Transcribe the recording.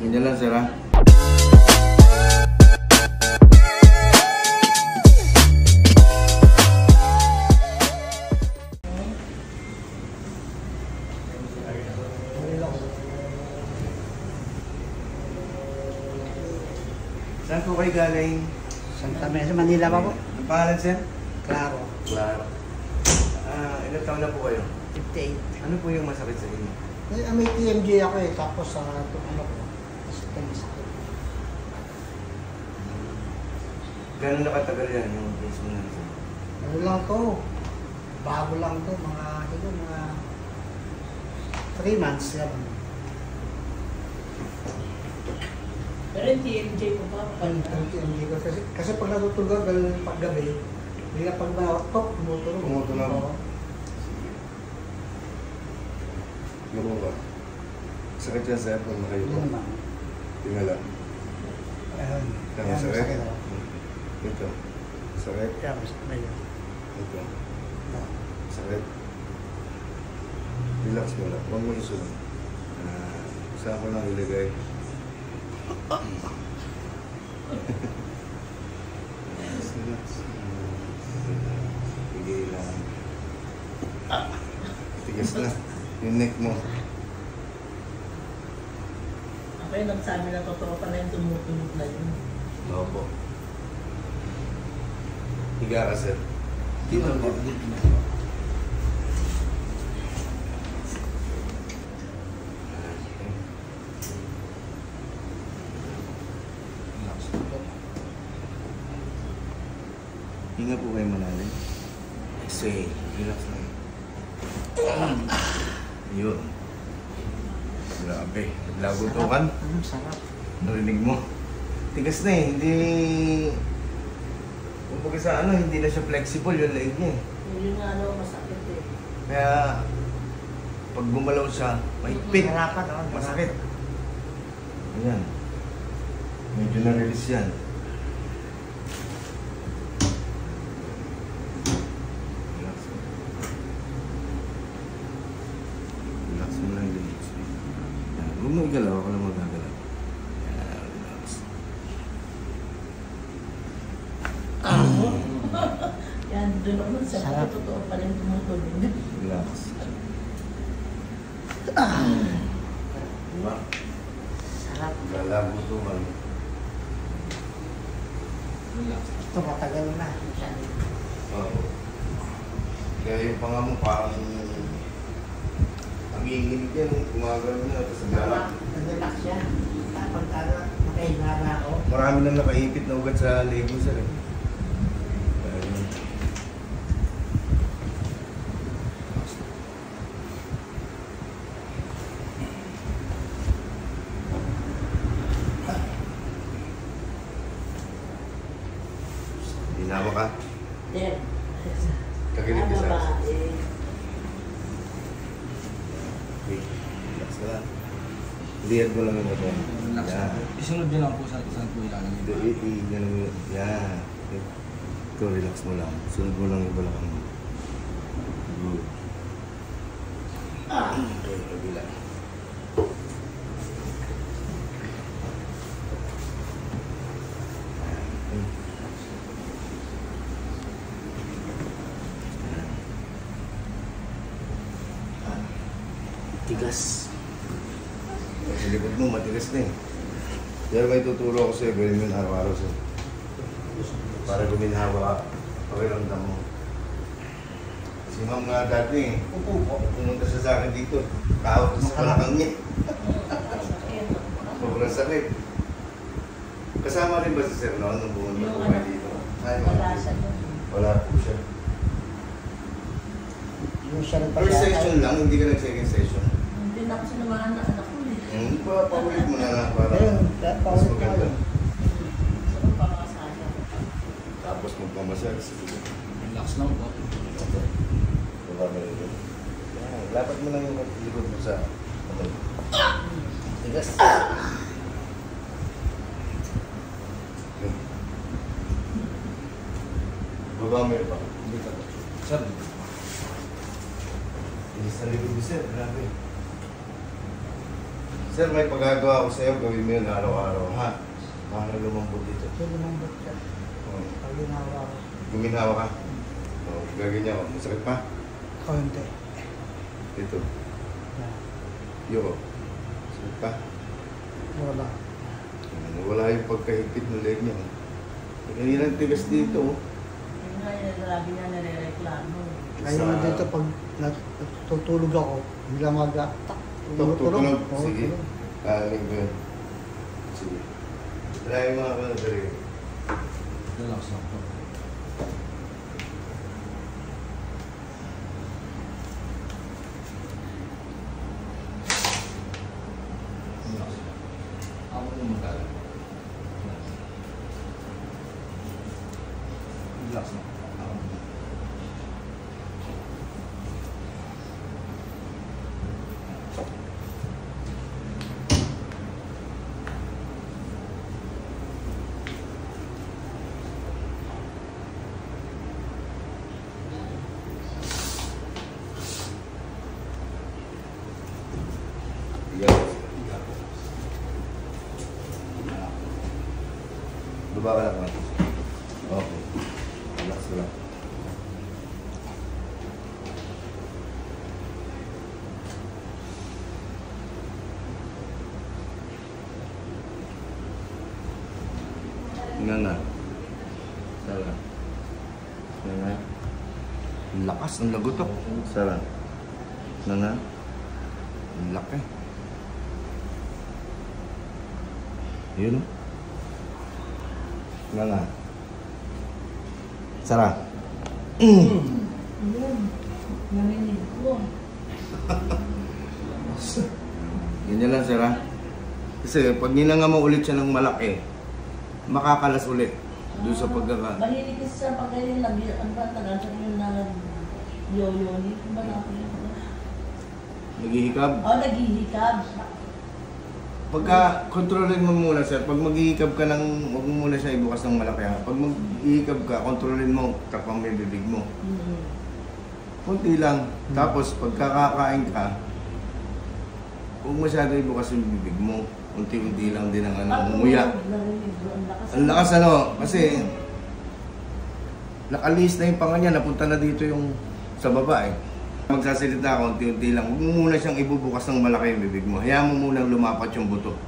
Ganyan lang, sir, ha? Saan po kayo galing? Santa Mesa, Manila pa po. Ang pangalan, sir? Claro. Claro. Ilang taon na po kayo? 58. Ano po yung masakit sa inyo? May TMJ ako eh, tapos sa ano ko. Tapos tumisakit. Gano'n na katagal yan yung case mo na, sir? Ano lang to? Bago lang to, mga 3 months yan. Pero yung TMJ ko pa, Ang TMJ ko. Kasi pag natutulog, paggabi, bigla pag nawatok, tumutulog. Tumutulog. Oo. Ano ba? Sakit yan, sir, kung nakayo Yun po. naman. Tingala. Ayun. Kaya Yan, masakit? masakit ako. Ito. Sakit. Kaya masakit na yun. Ito. Sakit. Relax mo lang. Huwag mo isunod. Saan ko lang ilagay? Relax. Bigay lang. Tigas na. Yung neck mo. ako yung nagsabi na totoo pala yung tumutunog na yun. Opo. Higa ka, sir. Dito po. Hinga po kayo malalim. Exhale. Relax lang. Yun. Grabe. Naglagutukan. Sarap. Narinig mo. Tigas na eh. Hindi... Kumbaga sa ano, hindi na siya flexible yung leg niya eh. Yun nga masakit eh. Kaya... Pag gumalaw siya, mahigpit. Harapan, no? Masakit. Ayan. Medyo na-release yan. Relax mo. Relax mo lang yung legs. Yan. Huwag mo igalaw, ako lang magagalaw. Yan, relax. Yan, doon ako nagsabi Sarap. totoo pala yung tumutunog. Relax. Diba? Sarap. Lalabo ito man. Relax. Ito matagal na. Oo. Kaya yung panga mo parang nanginginig yan, gumagano na, tapos naglalak. Nag-relax siya. Tapos makahinga na ako. Marami nang nakaipit na ugat sa leg mo, sir. Ayun. Hinawa ka. Then, Kakinig ka sa babae. Okay. Relax ka lang. Lihat mo lang yung ito. Relax Yan. po. Isunod nyo lang po saan po ilalagay. Ganun mo. Yan. Ito, relax mo lang. Sunod mo lang yung balakang mo. Good. Okay, kabila. Tigas. Sa likod mo, matigas na eh. Pero may tuturo ako sa'yo, gawin mo yun araw-araw sa'yo. Para guminhawa, pakiramdam mo. Si ma'am nga dati eh, pumunta siya sa akin dito, kahot sa palakang niya. Sobrang sakit. Kasama rin ba si Sir noon nung pumunta Yung po anak kayo dito? ko, Ay, wala siya doon. wala po siya. Yung siya rin First session lang, hindi ka nag-second session. Hindi na ako sinamahan na anak ko eh. Paulit mo na nga para Ayun, mas paulit maganda. tayo. Gusto ko pakakasaya. Tapos magpamassage. Relax lang po. Baba mo rin yun. Yan, lapat mo lang yung likod mo sa patay. Tigas. Okay. Baba mo yun pa. Dito po. Sir, Yes. Sa likod ni sir, grabe. Sir, may pagagawa ko sa'yo, gawin mo yun araw-araw, ha? Para lumambot dito. So, lumambot siya. Oh. Pag ginawa ko. Guminawa ka. Oh, gaganyan ako. Masakit pa? Kaunti. Dito. Yan. Yoko. Masakit pa? Wala. Wala yung pagkahigpit ng leg niya. Kanina ang tigas dito. Yung nga yun, lagi niya nare-reklamo. Kaya nga dito pag natutulog ako, bigla mag-tak. Tutunog. Sige. Kaling ko yun. Sige. Try mo ako na dali. Relax lang po. Relax. Ako po magkala. Relax lang. Ako po. Yan. Luba ka lang. Okay. Relax ko lang. Tingnan na. Sara. Tingnan na. Ang lakas ng lagotok. Sara. Tingnan na. Ang laki. Yun o. Tingnan na. Sara. Yun. Narinig ko. Ganyan lang, Sara. Kasi pag ninanga mo ulit siya ng malaki, makakalas ulit doon sa pagkaka... Mahilig kasi sa pag ganyan lang, ang patagal sa yung nag-yoyo-ni. Ano ba natin yun? Naghihikab. Oo, naghihikab. Pagka kontrolin mo muna, sir, pag maghihikab ka ng, huwag mo muna siya ibukas ng malaki. Ha? Pag maghihikab ka, kontrolin mo, tapang may bibig mo. Kunti lang. Tapos, pagkakakain ka, huwag masyado ibukas yung bibig mo. Unti-unti lang din ang umuya. Ang lakas kasi nakalis na yung panga niya, napunta na dito yung sa baba eh. Magsasalita ka, unti-unti lang. Huwag mo muna siyang ibubukas ng malaki yung bibig mo. Hayaan mo muna lumapat yung buto.